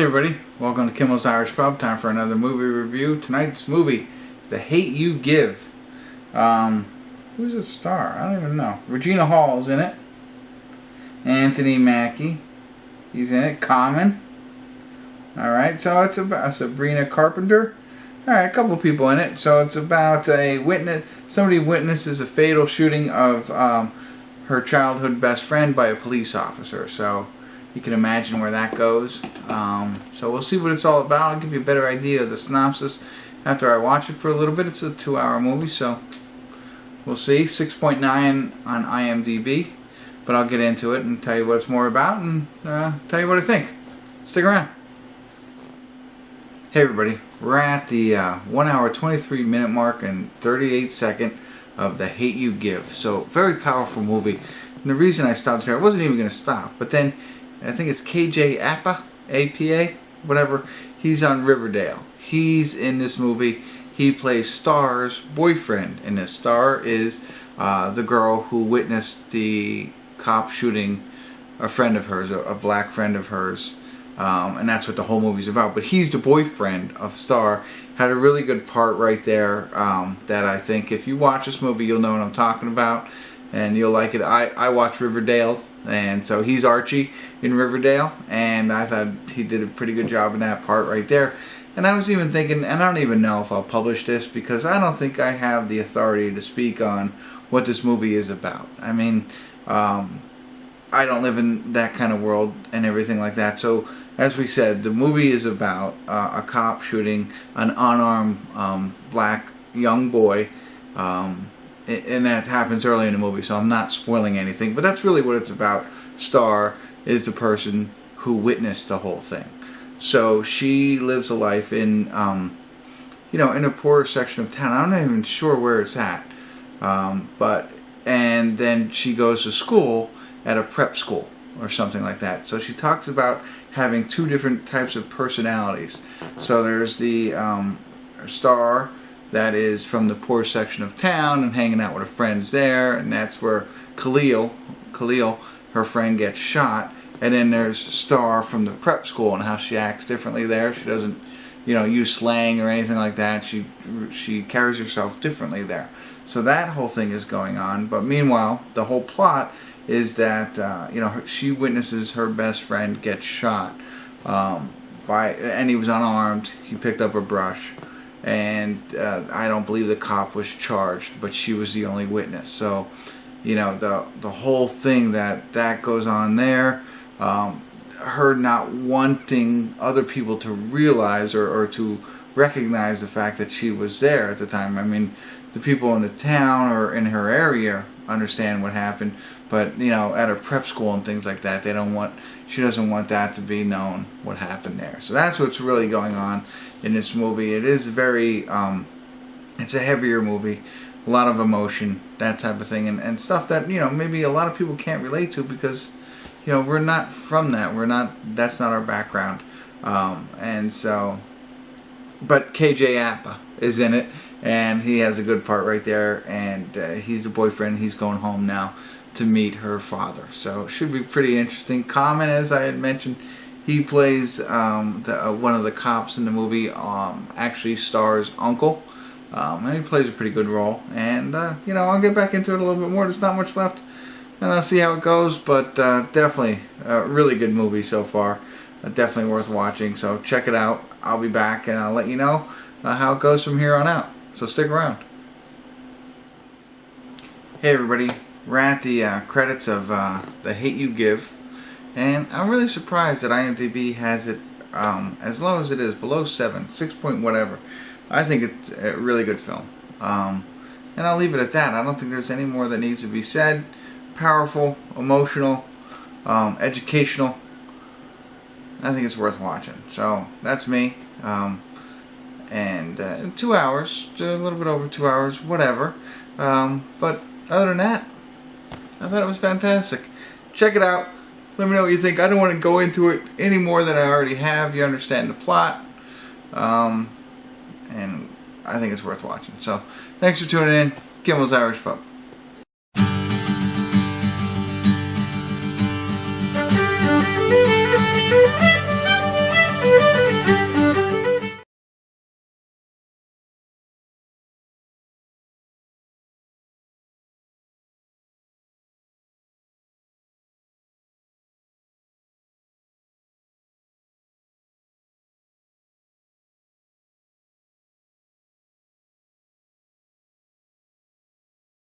Hey everybody, welcome to Kimmel's Irish Pub. Time for another movie review. Tonight's movie, The Hate You Give. Who's it star? I don't even know. Regina Hall's in it. Anthony Mackie, he's in it. Common. Alright, so it's about Sabrina Carpenter. Alright, a couple people in it. So it's about a witness. Somebody witnesses a fatal shooting of her childhood best friend by a police officer. So you can imagine where that goes. So we'll see what it's all about. I'll give you a better idea of the synopsis after I watch it for a little bit. It's a 2-hour movie, so we'll see. 6.9 on IMDb. But I'll get into it and tell you what it's more about and tell you what I think. Stick around. Hey everybody, we're at the 1 hour 23 minute mark and 38 second of The Hate You Give. So very powerful movie. And the reason I stopped here, I wasn't even going to stop, but then I think it's KJ Apa, APA, whatever. He's on Riverdale. He's in this movie. He plays Star's boyfriend, and this Star is the girl who witnessed the cop shooting a friend of hers, a black friend of hers. And that's what the whole movie's about. But he's the boyfriend of Star. Had a really good part right there that I think if you watch this movie, you'll know what I'm talking about. And you'll like it. I watched Riverdale, and so he's Archie in Riverdale, and I thought he did a pretty good job in that part right there. And I was even thinking, and I don't even know if I'll publish this because I don't think I have the authority to speak on what this movie is about. I mean, I don't live in that kind of world and everything like that. So, as we said, the movie is about a cop shooting an unarmed black young boy. And that happens early in the movie, so I'm not spoiling anything. But that's really what it's about. Star is the person who witnessed the whole thing. So she lives a life in, in a poorer section of town. I'm not even sure where it's at. And then she goes to school at a prep school or something like that. So she talks about having two different types of personalities. So there's the Star that is from the poor section of town and hanging out with her friends there, and that's where Khalil, her friend, gets shot. And then there's Star from the prep school and how she acts differently there. She doesn't, use slang or anything like that. She carries herself differently there. So that whole thing is going on. But meanwhile, the whole plot is that she witnesses her best friend get shot and he was unarmed. He picked up a brush. And I don't believe the cop was charged, but she was the only witness. So, the whole thing that goes on there, her not wanting other people to realize or to recognize the fact that she was there at the time. I mean, the people in the town or in her area understand what happened, but at her prep school and things like that, she doesn't want that to be known what happened there. So that's what's really going on in this movie. It is very it's a heavier movie, a lot of emotion, that type of thing, and stuff that maybe a lot of people can't relate to because we're not from that. That's not our background. And so, but KJ Apa is in it, and he has a good part right there, and he's a boyfriend. He's going home now to meet her father. So it should be pretty interesting. Common, as I had mentioned, he plays one of the cops in the movie, actually Star's uncle. And he plays a pretty good role. And, I'll get back into it a little bit more. There's not much left. And I'll see how it goes. But definitely a really good movie so far. Definitely worth watching. So check it out. I'll be back and I'll let you know how it goes from here on out. So stick around. Hey everybody. We're at the credits of The Hate You Give. And I'm really surprised that IMDb has it as low as it is, below 7, 6 point whatever. I think it's a really good film. And I'll leave it at that. I don't think there's any more that needs to be said. Powerful, emotional, educational. I think it's worth watching. So that's me. And 2 hours, a little bit over 2 hours, whatever. But other than that, I thought it was fantastic. Check it out. Let me know what you think. I don't want to go into it any more than I already have. You understand the plot. And I think it's worth watching. So, thanks for tuning in. Kimmel's Irish Pub.